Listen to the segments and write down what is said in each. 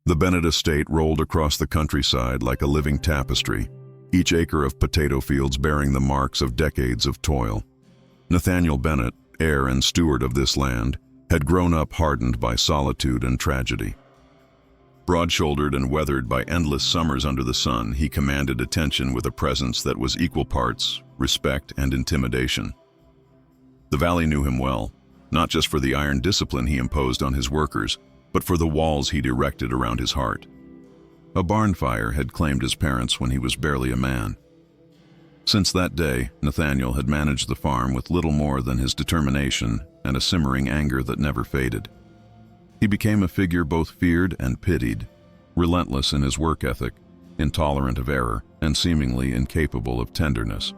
The Bennett estate rolled across the countryside like a living tapestry, each acre of potato fields bearing the marks of decades of toil. Nathaniel Bennett, heir and steward of this land, had grown up hardened by solitude and tragedy. Broad-shouldered and weathered by endless summers under the sun, he commanded attention with a presence that was equal parts respect and intimidation. The valley knew him well, not just for the iron discipline he imposed on his workers, but for the walls he'd erected around his heart. A barn fire had claimed his parents when he was barely a man. Since that day, Nathaniel had managed the farm with little more than his determination and a simmering anger that never faded. He became a figure both feared and pitied, relentless in his work ethic, intolerant of error, and seemingly incapable of tenderness.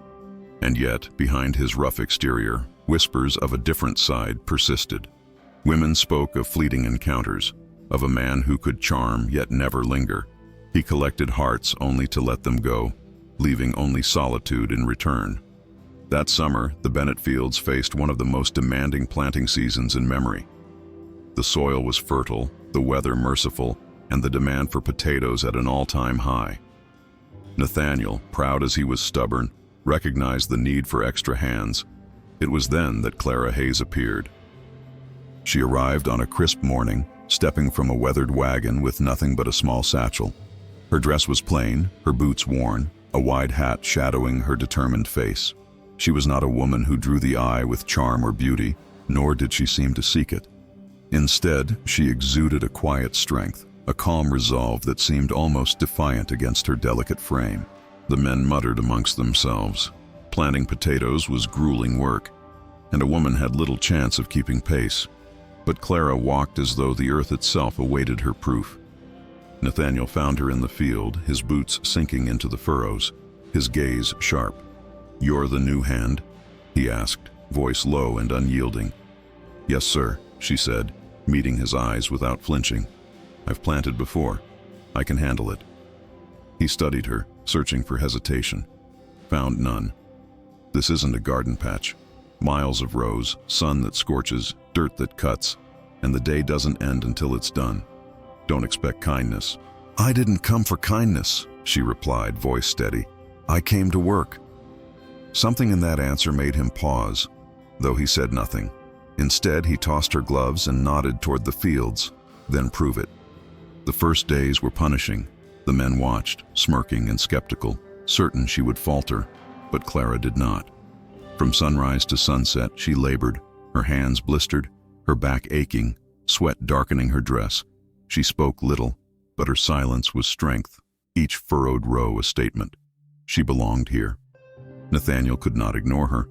And yet, behind his rough exterior, whispers of a different side persisted. Women spoke of fleeting encounters, of a man who could charm yet never linger. He collected hearts only to let them go, leaving only solitude in return. That summer, the Bennett fields faced one of the most demanding planting seasons in memory. The soil was fertile, the weather merciful, and the demand for potatoes at an all-time high. Nathaniel, proud as he was stubborn, recognized the need for extra hands. It was then that Clara Hayes appeared. She arrived on a crisp morning, stepping from a weathered wagon with nothing but a small satchel. Her dress was plain, her boots worn, a wide hat shadowing her determined face. She was not a woman who drew the eye with charm or beauty, nor did she seem to seek it. Instead, she exuded a quiet strength, a calm resolve that seemed almost defiant against her delicate frame. The men muttered amongst themselves. Planting potatoes was grueling work, and a woman had little chance of keeping pace. But Clara walked as though the earth itself awaited her proof. Nathaniel found her in the field, his boots sinking into the furrows, his gaze sharp. "You're the new hand?" he asked, voice low and unyielding. "Yes, sir," she said, meeting his eyes without flinching. "I've planted before. I can handle it." He studied her, searching for hesitation. Found none. This isn't a garden patch. Miles of rows, sun that scorches, dirt that cuts, and the day doesn't end until it's done. Don't expect kindness. "I didn't come for kindness," she replied, voice steady. "I came to work." Something in that answer made him pause, though he said nothing. Instead, he tossed her gloves and nodded toward the fields. "Then prove it." The first days were punishing. The men watched, smirking and skeptical, certain she would falter, but Clara did not. From sunrise to sunset, she labored, her hands blistered, her back aching, sweat darkening her dress. She spoke little, but her silence was strength, each furrowed row a statement. She belonged here. Nathaniel could not ignore her.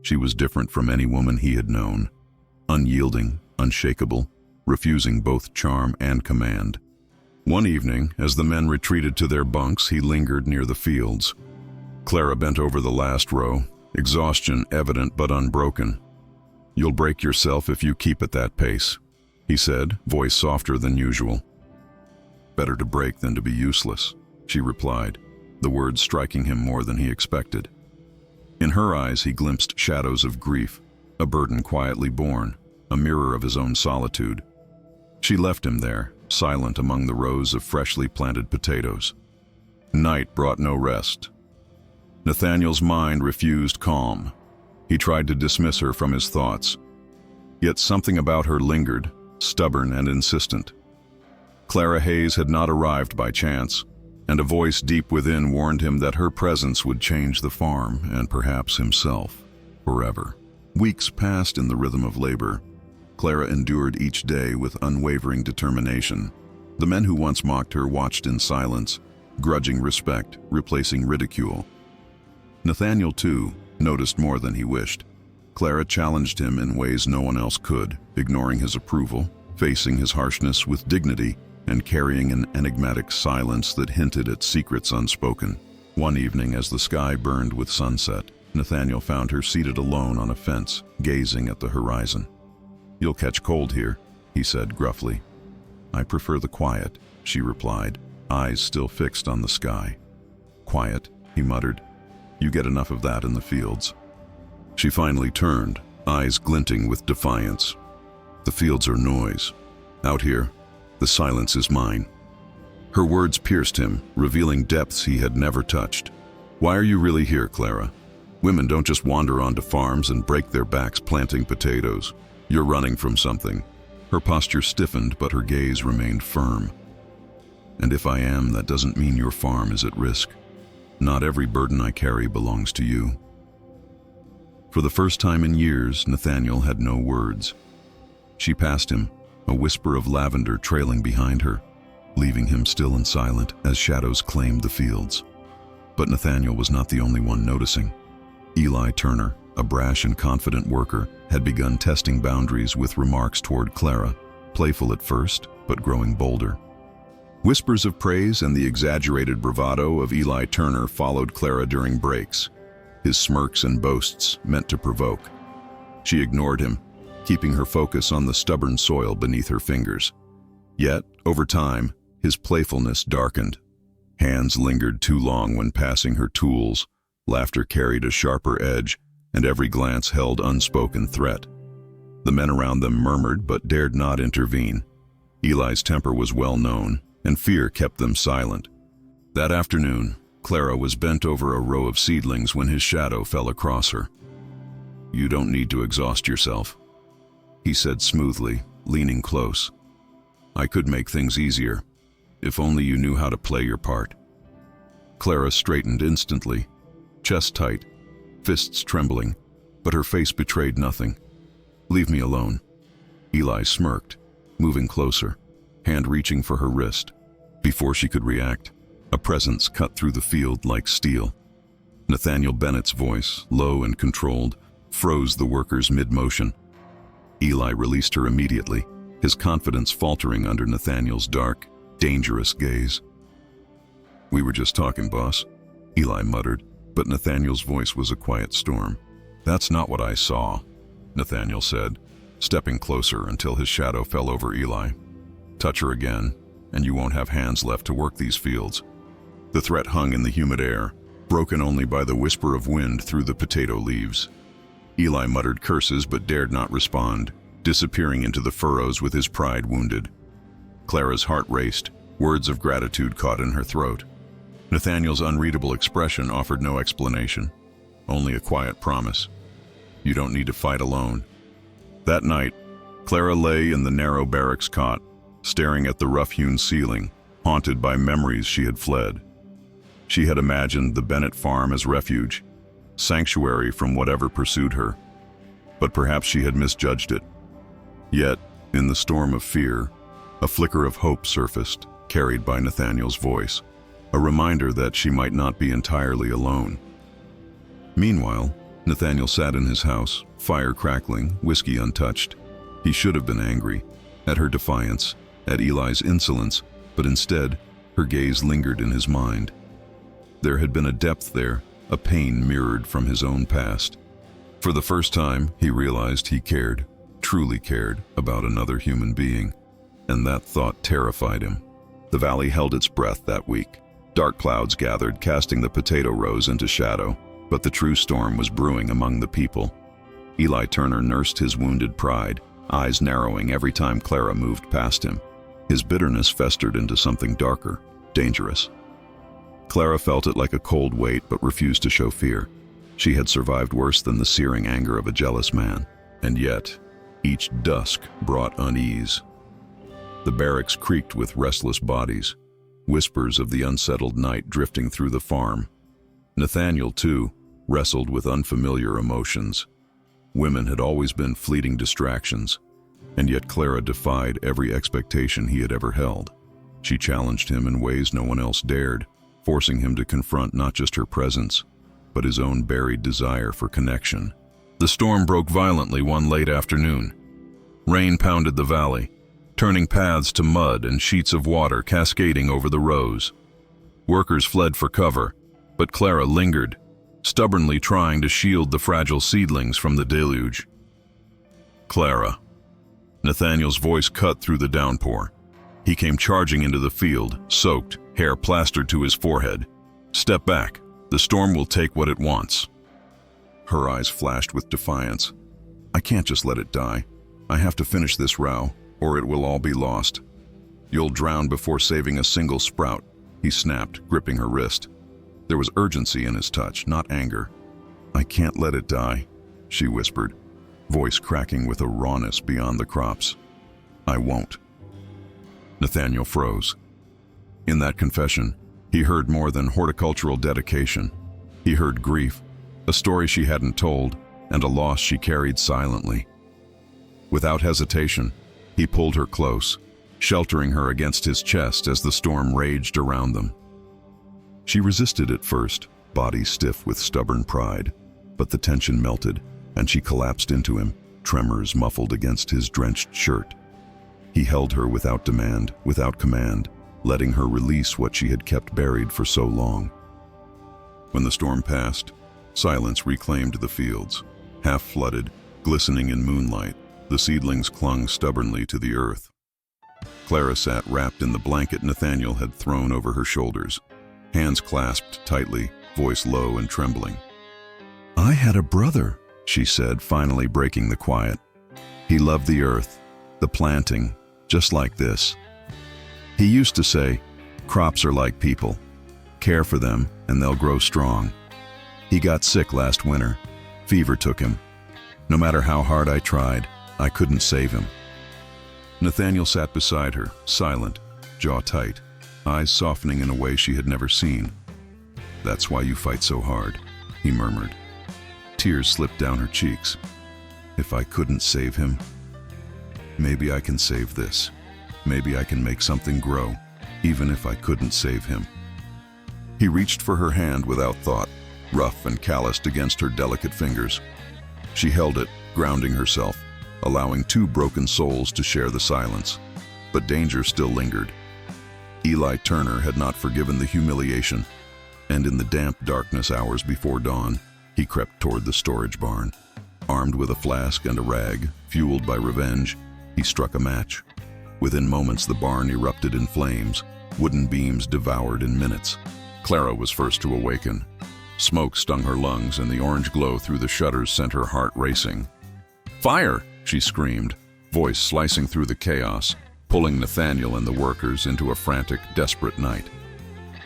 She was different from any woman he had known. Unyielding, unshakable, refusing both charm and command. One evening, as the men retreated to their bunks, he lingered near the fields. Clara bent over the last row, exhaustion evident but unbroken. "You'll break yourself if you keep at that pace," he said, voice softer than usual. "Better to break than to be useless," she replied, the words striking him more than he expected. In her eyes he glimpsed shadows of grief, a burden quietly borne, a mirror of his own solitude. She left him there, silent among the rows of freshly planted potatoes. Night brought no rest. Nathaniel's mind refused calm. He tried to dismiss her from his thoughts. Yet something about her lingered, stubborn and insistent. Clara Hayes had not arrived by chance, and a voice deep within warned him that her presence would change the farm and perhaps himself, forever. Weeks passed in the rhythm of labor. Clara endured each day with unwavering determination. The men who once mocked her watched in silence, grudging respect, replacing ridicule. Nathaniel, too, noticed more than he wished. Clara challenged him in ways no one else could, ignoring his approval, facing his harshness with dignity, and carrying an enigmatic silence that hinted at secrets unspoken. One evening, as the sky burned with sunset, Nathaniel found her seated alone on a fence, gazing at the horizon. "You'll catch cold here," he said gruffly. "I prefer the quiet," she replied, eyes still fixed on the sky. "Quiet," he muttered. "You get enough of that in the fields." She finally turned, eyes glinting with defiance. "The fields are noise. Out here, the silence is mine." Her words pierced him, revealing depths he had never touched. "Why are you really here, Clara? Women don't just wander onto farms and break their backs planting potatoes. You're running from something." Her posture stiffened, but her gaze remained firm. "And if I am, that doesn't mean your farm is at risk. Not every burden I carry belongs to you." For the first time in years, Nathaniel had no words. She passed him, a whisper of lavender trailing behind her, leaving him still and silent as shadows claimed the fields. But Nathaniel was not the only one noticing. Eli Turner, a brash and confident worker, had begun testing boundaries with remarks toward Clara, playful at first, but growing bolder. Whispers of praise and the exaggerated bravado of Eli Turner followed Clara during breaks, his smirks and boasts meant to provoke. She ignored him, keeping her focus on the stubborn soil beneath her fingers. Yet, over time, his playfulness darkened. Hands lingered too long when passing her tools, laughter carried a sharper edge, and every glance held unspoken threat. The men around them murmured but dared not intervene. Eli's temper was well known, and fear kept them silent. That afternoon, Clara was bent over a row of seedlings when his shadow fell across her. "You don't need to exhaust yourself," he said smoothly, leaning close. "I could make things easier, if only you knew how to play your part." Clara straightened instantly, chest tight, fists trembling, but her face betrayed nothing. "Leave me alone." Eli smirked, moving closer, hand reaching for her wrist. Before she could react, a presence cut through the field like steel. Nathaniel Bennett's voice, low and controlled, froze the workers mid-motion. Eli released her immediately, his confidence faltering under Nathaniel's dark, dangerous gaze. "We were just talking, boss," Eli muttered, but Nathaniel's voice was a quiet storm. "That's not what I saw," Nathaniel said, stepping closer until his shadow fell over Eli. "Touch her again, and you won't have hands left to work these fields." The threat hung in the humid air, broken only by the whisper of wind through the potato leaves. Eli muttered curses but dared not respond, disappearing into the furrows with his pride wounded. Clara's heart raced, words of gratitude caught in her throat. Nathaniel's unreadable expression offered no explanation, only a quiet promise. "You don't need to fight alone." That night, Clara lay in the narrow barracks cot, staring at the rough-hewn ceiling, haunted by memories she had fled. She had imagined the Bennett farm as refuge, sanctuary from whatever pursued her. But perhaps she had misjudged it. Yet, in the storm of fear, a flicker of hope surfaced, carried by Nathaniel's voice, a reminder that she might not be entirely alone. Meanwhile, Nathaniel sat in his house, fire crackling, whiskey untouched. He should have been angry, at her defiance, at Eli's insolence, but instead, her gaze lingered in his mind. There had been a depth there, a pain mirrored from his own past. For the first time, he realized he cared, truly cared, about another human being, and that thought terrified him. The valley held its breath that week. Dark clouds gathered, casting the potato rows into shadow, but the true storm was brewing among the people. Eli Turner nursed his wounded pride, eyes narrowing every time Clara moved past him. His bitterness festered into something darker, dangerous. Clara felt it like a cold weight but refused to show fear. She had survived worse than the searing anger of a jealous man, and yet, each dusk brought unease. The barracks creaked with restless bodies, whispers of the unsettled night drifting through the farm. Nathaniel, too, wrestled with unfamiliar emotions. Women had always been fleeting distractions, and yet Clara defied every expectation he had ever held. She challenged him in ways no one else dared, forcing him to confront not just her presence, but his own buried desire for connection. The storm broke violently one late afternoon. Rain pounded the valley, turning paths to mud and sheets of water cascading over the rows. Workers fled for cover, but Clara lingered, stubbornly trying to shield the fragile seedlings from the deluge. "Clara." Nathaniel's voice cut through the downpour. He came charging into the field, soaked, hair plastered to his forehead. "Step back. The storm will take what it wants." Her eyes flashed with defiance. "I can't just let it die. I have to finish this row, or it will all be lost." You'll drown before saving a single sprout, he snapped, gripping her wrist. There was urgency in his touch, not anger. I can't let it die, she whispered, voice cracking with a rawness beyond the crops. I won't. Nathaniel froze. In that confession, he heard more than horticultural dedication. He heard grief, a story she hadn't told, and a loss she carried silently. Without hesitation, he pulled her close, sheltering her against his chest as the storm raged around them. She resisted at first, body stiff with stubborn pride, but the tension melted, and she collapsed into him, tremors muffled against his drenched shirt. He held her without demand, without command, letting her release what she had kept buried for so long. When the storm passed, silence reclaimed the fields. Half flooded, glistening in moonlight, the seedlings clung stubbornly to the earth. Clara sat wrapped in the blanket Nathaniel had thrown over her shoulders, hands clasped tightly, voice low and trembling. I had a brother, she said, finally breaking the quiet. He loved the earth, the planting, just like this. He used to say, crops are like people. Care for them and they'll grow strong. He got sick last winter. Fever took him. No matter how hard I tried, I couldn't save him. Nathaniel sat beside her, silent, jaw tight, eyes softening in a way she had never seen. That's why you fight so hard, he murmured. Tears slipped down her cheeks. If I couldn't save him, maybe I can save this. Maybe I can make something grow, even if I couldn't save him. He reached for her hand without thought, rough and calloused against her delicate fingers. She held it, grounding herself, allowing two broken souls to share the silence. But danger still lingered. Eli Turner had not forgiven the humiliation, and in the damp darkness hours before dawn, he crept toward the storage barn. Armed with a flask and a rag, fueled by revenge, he struck a match. Within moments, the barn erupted in flames, wooden beams devoured in minutes. Clara was first to awaken. Smoke stung her lungs, and the orange glow through the shutters sent her heart racing. Fire! She screamed, voice slicing through the chaos, pulling Nathaniel and the workers into a frantic, desperate night.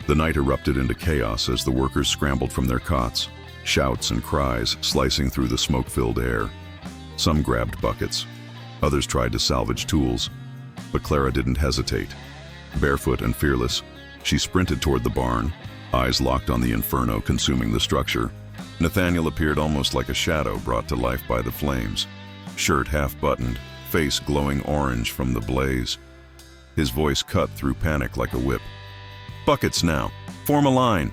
The night erupted into chaos as the workers scrambled from their cots, shouts and cries slicing through the smoke-filled air. Some grabbed buckets. Others tried to salvage tools. But Clara didn't hesitate. Barefoot and fearless, she sprinted toward the barn, eyes locked on the inferno consuming the structure. Nathaniel appeared almost like a shadow brought to life by the flames, shirt half-buttoned, face glowing orange from the blaze. His voice cut through panic like a whip. Buckets now! Form a line!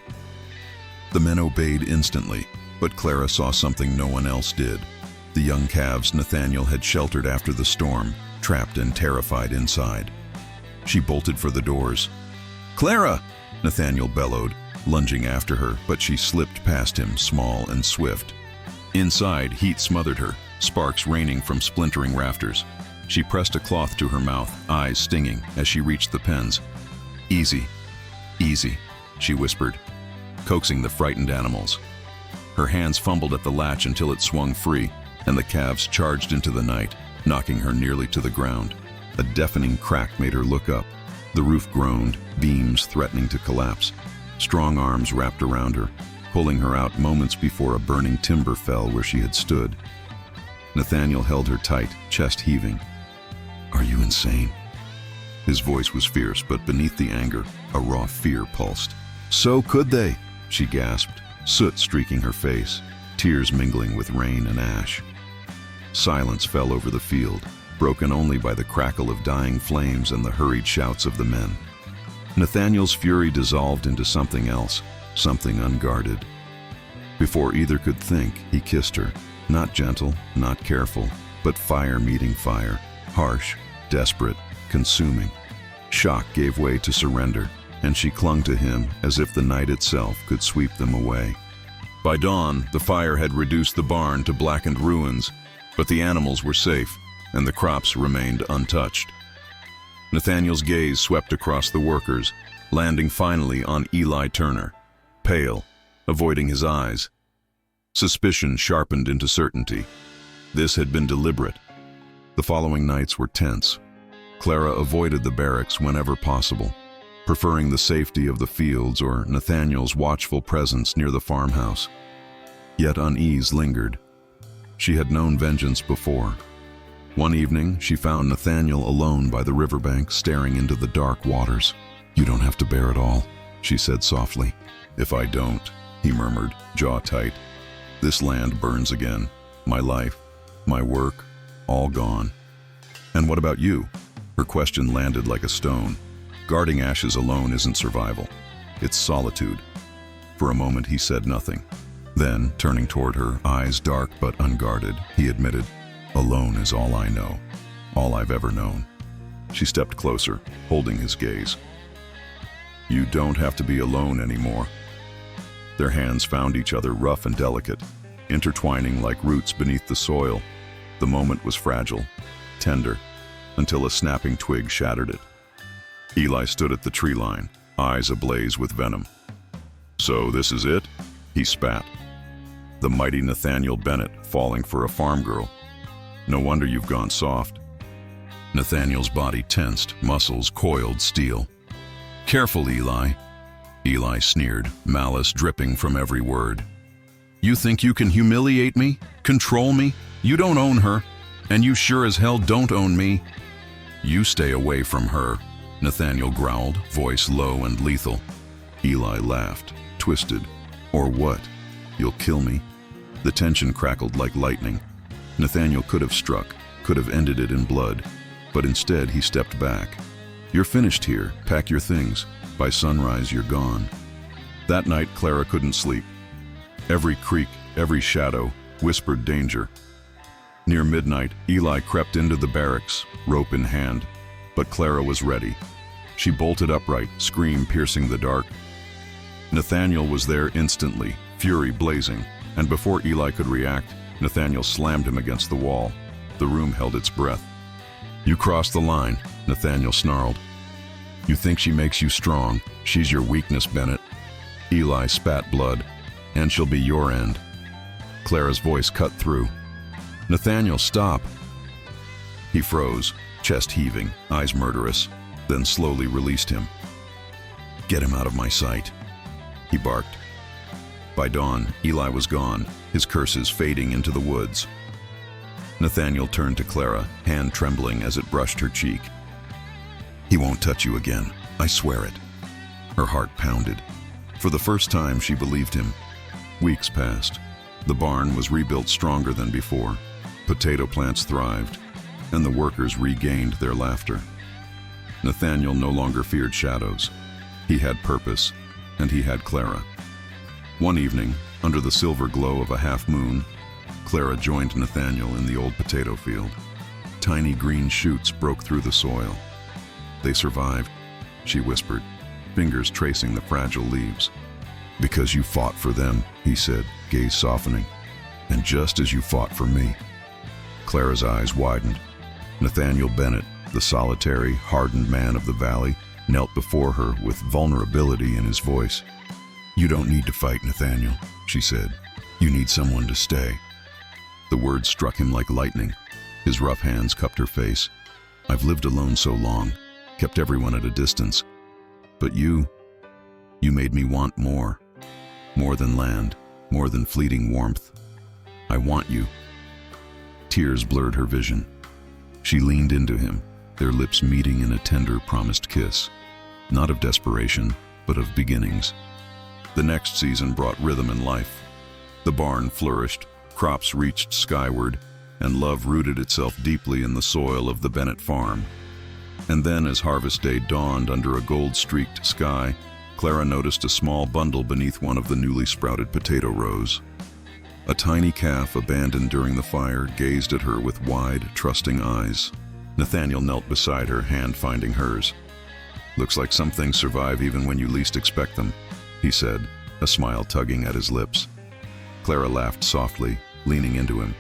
The men obeyed instantly, but Clara saw something no one else did. The young calves Nathaniel had sheltered after the storm, trapped and terrified inside. She bolted for the doors. Clara! Nathaniel bellowed, lunging after her, but she slipped past him, small and swift. Inside, heat smothered her, sparks raining from splintering rafters. She pressed a cloth to her mouth, eyes stinging, as she reached the pens. Easy, easy, she whispered, coaxing the frightened animals. Her hands fumbled at the latch until it swung free, and the calves charged into the night, knocking her nearly to the ground. A deafening crack made her look up. The roof groaned, beams threatening to collapse. Strong arms wrapped around her, pulling her out moments before a burning timber fell where she had stood. Nathaniel held her tight, chest heaving. Are you insane? His voice was fierce, but beneath the anger, a raw fear pulsed. So could they, she gasped, soot streaking her face, tears mingling with rain and ash. Silence fell over the field, broken only by the crackle of dying flames and the hurried shouts of the men. Nathaniel's fury dissolved into something else, something unguarded. Before either could think, he kissed her, not gentle, not careful, but fire meeting fire, harsh, desperate, consuming. Shock gave way to surrender, and she clung to him as if the night itself could sweep them away. By dawn, the fire had reduced the barn to blackened ruins, but the animals were safe, and the crops remained untouched. Nathaniel's gaze swept across the workers, landing finally on Eli Turner, pale, avoiding his eyes. Suspicion sharpened into certainty. This had been deliberate. The following nights were tense. Clara avoided the barracks whenever possible, preferring the safety of the fields or Nathaniel's watchful presence near the farmhouse. Yet unease lingered. She had known vengeance before. One evening, she found Nathaniel alone by the riverbank, staring into the dark waters. "You don't have to bear it all," she said softly. "If I don't," he murmured, jaw tight. "This land burns again. My life, my work, all gone." "And what about you?" Her question landed like a stone. Guarding ashes alone isn't survival. It's solitude. For a moment, he said nothing. Then, turning toward her, eyes dark but unguarded, he admitted, "Alone is all I know, all I've ever known." She stepped closer, holding his gaze. "You don't have to be alone anymore." Their hands found each other, rough and delicate, intertwining like roots beneath the soil. The moment was fragile, tender, until a snapping twig shattered it. Eli stood at the tree line, eyes ablaze with venom. "So this is it?" he spat. "The mighty Nathaniel Bennett falling for a farm girl. No wonder you've gone soft." Nathaniel's body tensed, muscles coiled steel. "Careful, Eli." Eli sneered, malice dripping from every word. "You think you can humiliate me? Control me? You don't own her, and you sure as hell don't own me." "You stay away from her," Nathaniel growled, voice low and lethal. Eli laughed, twisted. "Or what? You'll kill me?" The tension crackled like lightning. Nathaniel could have struck, could have ended it in blood, but instead he stepped back. "You're finished here. Pack your things. By sunrise, you're gone." That night, Clara couldn't sleep. Every creak, every shadow, whispered danger. Near midnight, Eli crept into the barracks, rope in hand, but Clara was ready. She bolted upright, scream piercing the dark. Nathaniel was there instantly, fury blazing, and before Eli could react, Nathaniel slammed him against the wall. The room held its breath. "You crossed the line," Nathaniel snarled. "You think she makes you strong. She's your weakness, Bennett." Eli spat blood. "And she'll be your end." Clara's voice cut through. "Nathaniel, stop." He froze, chest heaving, eyes murderous, then slowly released him. "Get him out of my sight," he barked. By dawn, Eli was gone, his curses fading into the woods. Nathaniel turned to Clara, hand trembling as it brushed her cheek. "He won't touch you again, I swear it." Her heart pounded. For the first time, she believed him. Weeks passed. The barn was rebuilt stronger than before. Potato plants thrived, and the workers regained their laughter. Nathaniel no longer feared shadows. He had purpose, and he had Clara. One evening, under the silver glow of a half-moon, Clara joined Nathaniel in the old potato field. Tiny green shoots broke through the soil. "They survived," she whispered, fingers tracing the fragile leaves. "Because you fought for them," he said, gaze softening. "And just as you fought for me." Clara's eyes widened. Nathaniel Bennett, the solitary, hardened man of the valley, knelt before her with vulnerability in his voice. "You don't need to fight, Nathaniel," she said. "You need someone to stay." The words struck him like lightning. His rough hands cupped her face. "I've lived alone so long, kept everyone at a distance. But you made me want more. More than land, more than fleeting warmth. I want you." Tears blurred her vision. She leaned into him, their lips meeting in a tender, promised kiss. Not of desperation, but of beginnings. The next season brought rhythm and life. The barn flourished, crops reached skyward, and love rooted itself deeply in the soil of the Bennett farm. And then, as harvest day dawned under a gold-streaked sky, Clara noticed a small bundle beneath one of the newly sprouted potato rows. A tiny calf, abandoned during the fire, gazed at her with wide, trusting eyes. Nathaniel knelt beside her, hand finding hers. "Looks like some things survive even when you least expect them," he said, a smile tugging at his lips. Clara laughed softly, leaning into him.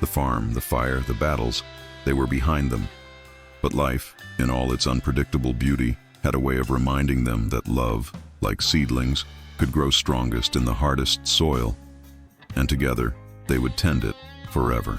The farm, the fire, the battles, they were behind them. But life, in all its unpredictable beauty, had a way of reminding them that love, like seedlings, could grow strongest in the hardest soil, and together they would tend it forever.